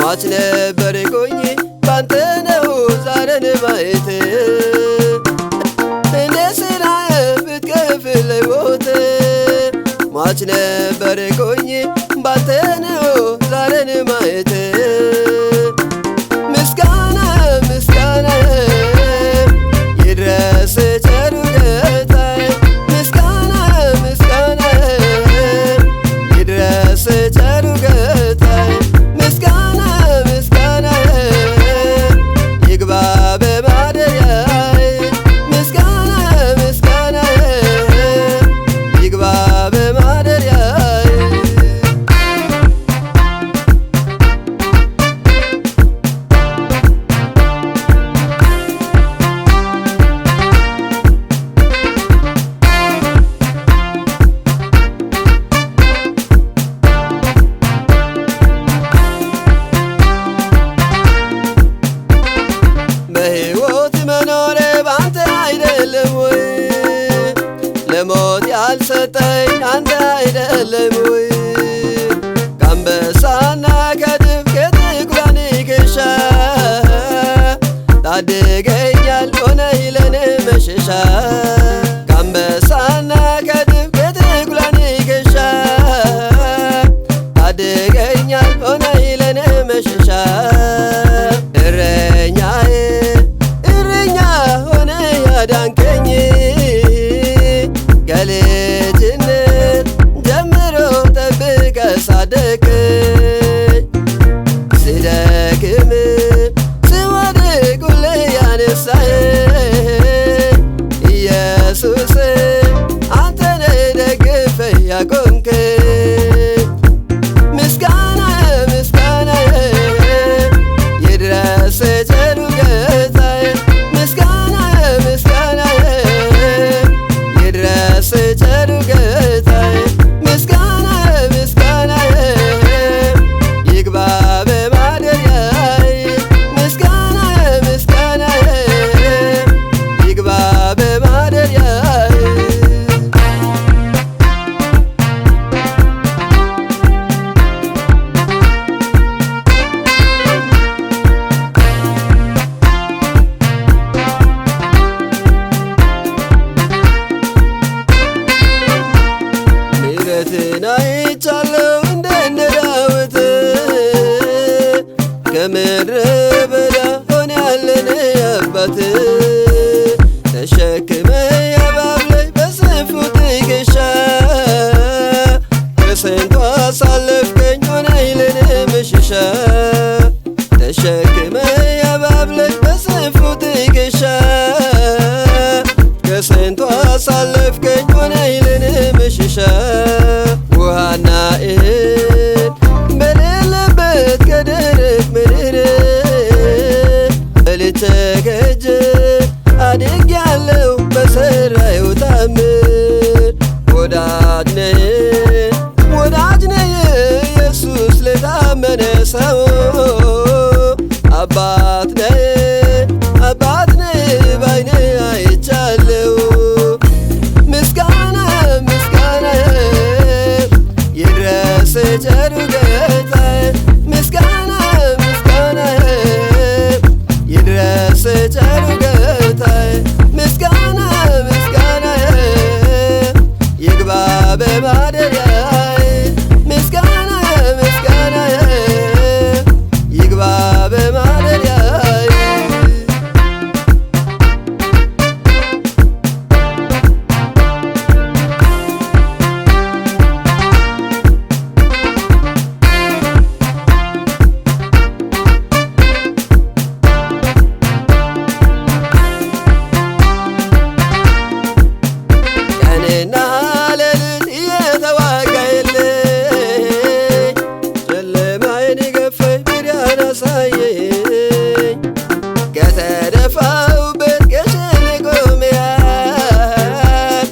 ሟች ነበርኩኝ ባንተ ነው ዛሬን ማየት እንደ ሥራዬ ብትከፍለኝ ሞት ሟች ነበርኩኝ ባንተ ነው ዛሬን ማየት ምስጋና ምስጋና ይድረስ ቸሩ ጌታዬ ምስጋና ምስጋና ይድረስ ቸሩ ጌታዬ ምስጋና ምስጋና ይግባ በማደሪያዬ ምስጋና ምስጋና ይግባ በማደሪያዬ በሕይወት መኖሬ ባንተ አይደለም ወይ ለሞት ያልሰጠኝ አንተ አይደለም ወይ ከአንበሳና ከድብ ከትኩላ ንክሻ ታድገኛል ሆነህ ለኔ መሸሻ ከአንበሳና ከድብ ከትኩላ ንክሻ ታድገኛል ሆነህ ለኔ መሸሻ እረኛዬ ያዳንከኝ ከልጅነት ጀምሮ ጠብቀህ ሳደግከኝ ስደክም ስወድቅ ሁሌ ያነሳኸኝ ኢየሱስ አንተ ነህ ደግፈህ ያቆምከኝ ምስጋና ምስጋና ይድረስ ቸሩ ጌታዬ ምስጋና ምስጋና ይድረስ ቸሩ ጌታዬ ምስጋና ምስጋና ይግባ በማደሪያዬ ምስጋና ምስጋና ይግባ በማደሪያዬ ምሕረትን አይቻለሁ እንደነ ዳዊት ከምድረ በዳ ሆነሃልን አባት ተሸክመህ ያባብለኝ በስንፉ ትከሻ ከስንቱ አሳለፍከኝ ሆነህ ለኔ መሸሻ ተሸክመህ ያባብለኝ በስንፉ ትከሻ ከስንቱ አሳለፍከኝ ሆነህ ለኔ መሸሻ ውሃና እህል በሌለበት ከደረቅ ምድር በልቼ ከእጅ አድጌያለሁ በሠራኸው ተአምር ወዳጅ ነህ ኢየሱስ ለታመነ ሰው አባት ነህ ባይኔ አይቻለሁ ምስጋና ምስጋና ይድረስ ቸሩ ጌታዬ ምስጋና ምስጋና ይድረስ ቸሩ ጌታዬ ምስጋና ምስጋና ይግባ በማደሪያዬ ምስጋና ምስጋና ይግባ በማደሪያዬ ቀንና ሌሊት እየተዋጋህልኝ ጨለማዬን ገፈህ ብርሃን አሳየኝ ከተደፋሁበት ከሸለቆ መሃል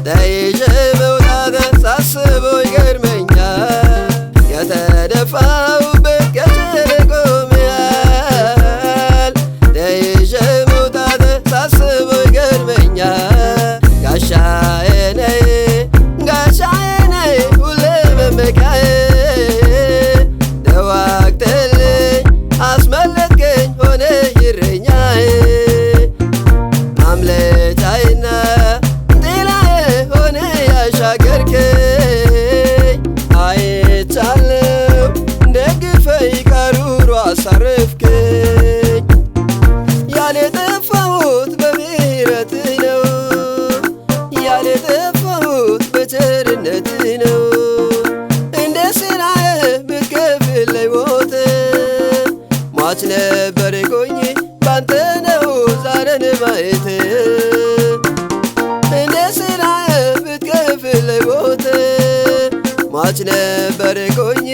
ተይዤ መውጣቴን ሳስበው ይገርመኛል ከተደፋሁበት ከሸለቆ መሃል ተይዤ መውጣቴን ሳስበው ይገርመኛል ጋሻዬ ነህ ሁሌ መመኪያዬ ተዋግተህልኝ ያሳረፍከኝ ያልጠፋሁት በምህረት ነው ያልጠፋሁት በቸርነት ነው እንደ ሥራዬ ብትከፍለኝ ሞት ሟች ነበርኩኝ ባንተ ነው ዛሬን ማየት እንደ ሥራዬ ብትከፍለኝ ሞት ሟች ነበርኩኝ